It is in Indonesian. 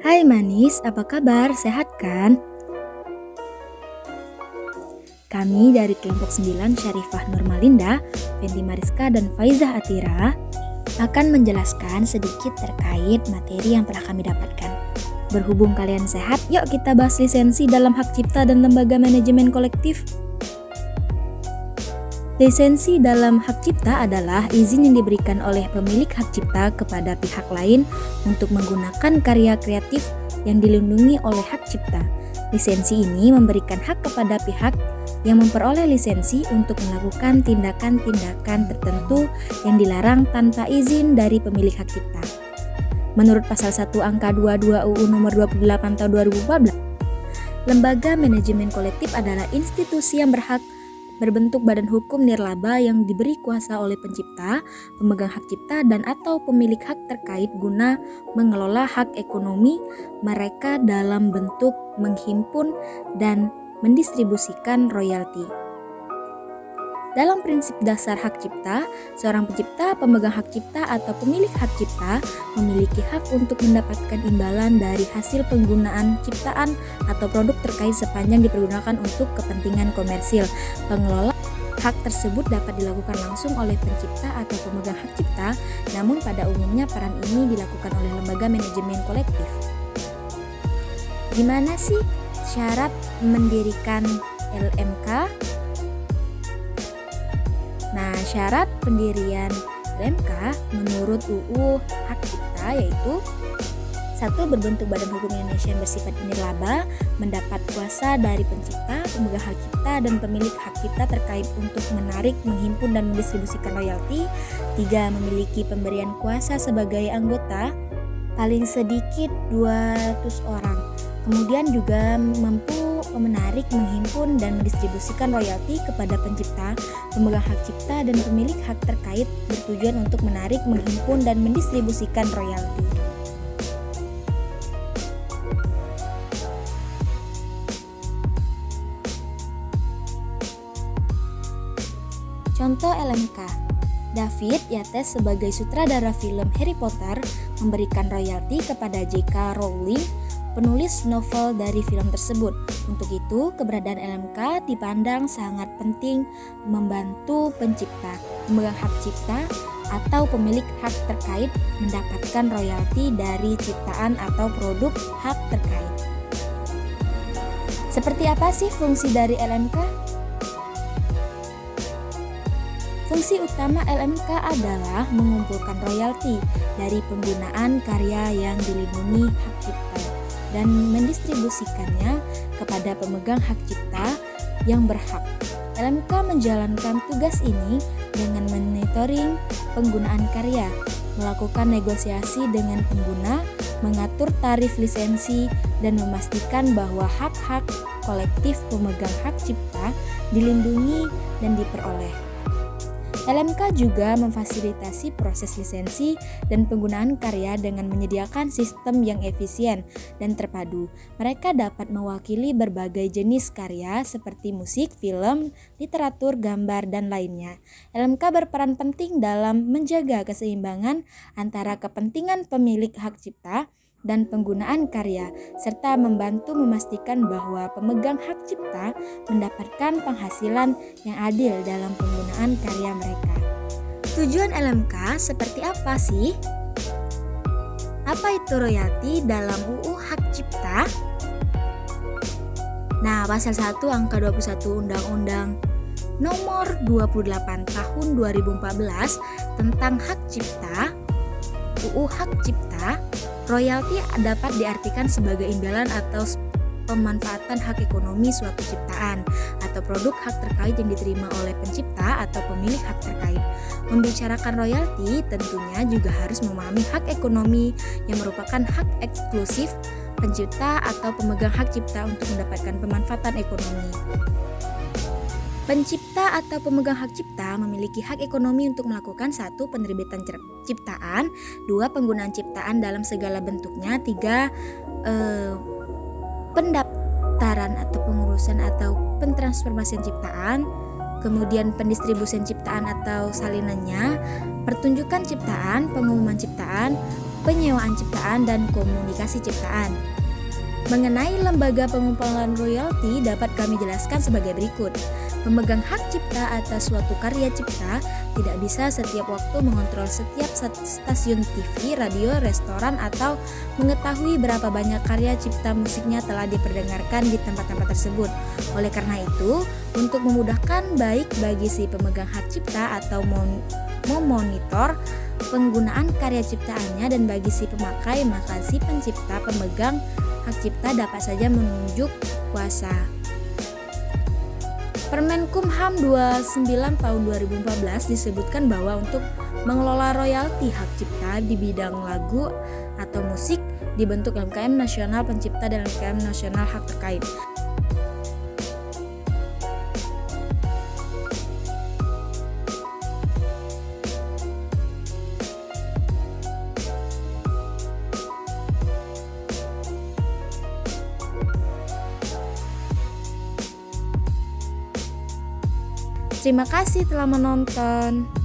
Hai manis, apa kabar? Sehat kan? Kami dari kelompok 9 Syarifah Nurmalinda, Fendi Mariska, dan Faizah Atira akan menjelaskan sedikit terkait materi yang telah kami dapatkan. Berhubung kalian sehat, yuk kita bahas lisensi dalam hak cipta dan lembaga manajemen kolektif. Lisensi dalam hak cipta adalah izin yang diberikan oleh pemilik hak cipta kepada pihak lain untuk menggunakan karya kreatif yang dilindungi oleh hak cipta. Lisensi ini memberikan hak kepada pihak yang memperoleh lisensi untuk melakukan tindakan-tindakan tertentu yang dilarang tanpa izin dari pemilik hak cipta. Menurut pasal 1 angka 22 UU nomor 28 tahun 2014, lembaga manajemen kolektif adalah institusi yang berbentuk badan hukum nirlaba yang diberi kuasa oleh pencipta, pemegang hak cipta, dan atau pemilik hak terkait guna mengelola hak ekonomi mereka dalam bentuk menghimpun dan mendistribusikan royalti. Dalam prinsip dasar hak cipta, seorang pencipta, pemegang hak cipta, atau pemilik hak cipta memiliki hak untuk mendapatkan imbalan dari hasil penggunaan ciptaan atau produk terkait sepanjang dipergunakan untuk kepentingan komersil. Pengelola hak tersebut dapat dilakukan langsung oleh pencipta atau pemegang hak cipta, namun pada umumnya peran ini dilakukan oleh lembaga manajemen kolektif. Gimana sih syarat mendirikan LMK? Nah, syarat pendirian LMK menurut UU Hak Cipta yaitu 1. Berbentuk badan hukum Indonesia yang bersifat nirlaba, mendapat kuasa dari pencipta, pemegang hak cipta, dan pemilik hak cipta terkait untuk menarik, menghimpun, dan mendistribusikan royalti. 3. Memiliki pemberian kuasa sebagai anggota paling sedikit 200 orang. Kemudian juga mampu menarik, menghimpun, dan mendistribusikan royalti kepada pencipta, pemegang hak cipta, dan pemilik hak terkait bertujuan untuk menarik, menghimpun, dan mendistribusikan royalti. Contoh LMK. David Yates sebagai sutradara film Harry Potter memberikan royalti kepada J.K. Rowling, penulis novel dari film tersebut. Untuk itu, keberadaan LMK dipandang sangat penting membantu pencipta, pemegang hak cipta, atau pemilik hak terkait mendapatkan royalti dari ciptaan atau produk hak terkait. Seperti apa sih fungsi dari LMK? Fungsi utama LMK adalah mengumpulkan royalti dari penggunaan karya yang dilindungi hak cipta dan mendistribusikannya kepada pemegang hak cipta yang berhak. LMK menjalankan tugas ini dengan monitoring penggunaan karya, melakukan negosiasi dengan pengguna, mengatur tarif lisensi, dan memastikan bahwa hak-hak kolektif pemegang hak cipta dilindungi dan diperoleh. LMK juga memfasilitasi proses lisensi dan penggunaan karya dengan menyediakan sistem yang efisien dan terpadu. Mereka dapat mewakili berbagai jenis karya seperti musik, film, literatur, gambar, dan lainnya. LMK berperan penting dalam menjaga keseimbangan antara kepentingan pemilik hak cipta dan penggunaan karya, serta membantu memastikan bahwa pemegang hak cipta mendapatkan penghasilan yang adil dalam penggunaan karya mereka. Tujuan LMK seperti apa sih? Apa itu royalti dalam UU Hak Cipta? Nah, pasal 1 angka 21 Undang-Undang nomor 28 tahun 2014 tentang hak cipta, UU Hak Cipta, royalti dapat diartikan sebagai imbalan atau pemanfaatan hak ekonomi suatu ciptaan atau produk hak terkait yang diterima oleh pencipta atau pemilik hak terkait. Membicarakan royalti tentunya juga harus memahami hak ekonomi yang merupakan hak eksklusif pencipta atau pemegang hak cipta untuk mendapatkan pemanfaatan ekonomi. Pencipta atau pemegang hak cipta memiliki hak ekonomi untuk melakukan 1. Penerbitan ciptaan, 2. Penggunaan ciptaan dalam segala bentuknya, 3. Pendaftaran atau pengurusan atau pentransformasian ciptaan, kemudian pendistribusian ciptaan atau salinannya, pertunjukan ciptaan, pengumuman ciptaan, penyewaan ciptaan, dan komunikasi ciptaan. Mengenai lembaga pengumpulan royalti dapat kami jelaskan sebagai berikut. Pemegang hak cipta atas suatu karya cipta tidak bisa setiap waktu mengontrol setiap stasiun TV, radio, restoran, atau mengetahui berapa banyak karya cipta musiknya telah diperdengarkan di tempat-tempat tersebut. Oleh karena itu, untuk memudahkan baik bagi si pemegang hak cipta atau memonitor penggunaan karya ciptaannya dan bagi si pemakai, maka si pencipta pemegang hak cipta dapat saja menunjuk kuasa. Permenkumham 29 tahun 2014 disebutkan bahwa untuk mengelola royalti hak cipta di bidang lagu atau musik dibentuk LMKM Nasional Pencipta dan LMKM Nasional Hak Terkait. Terima kasih telah menonton.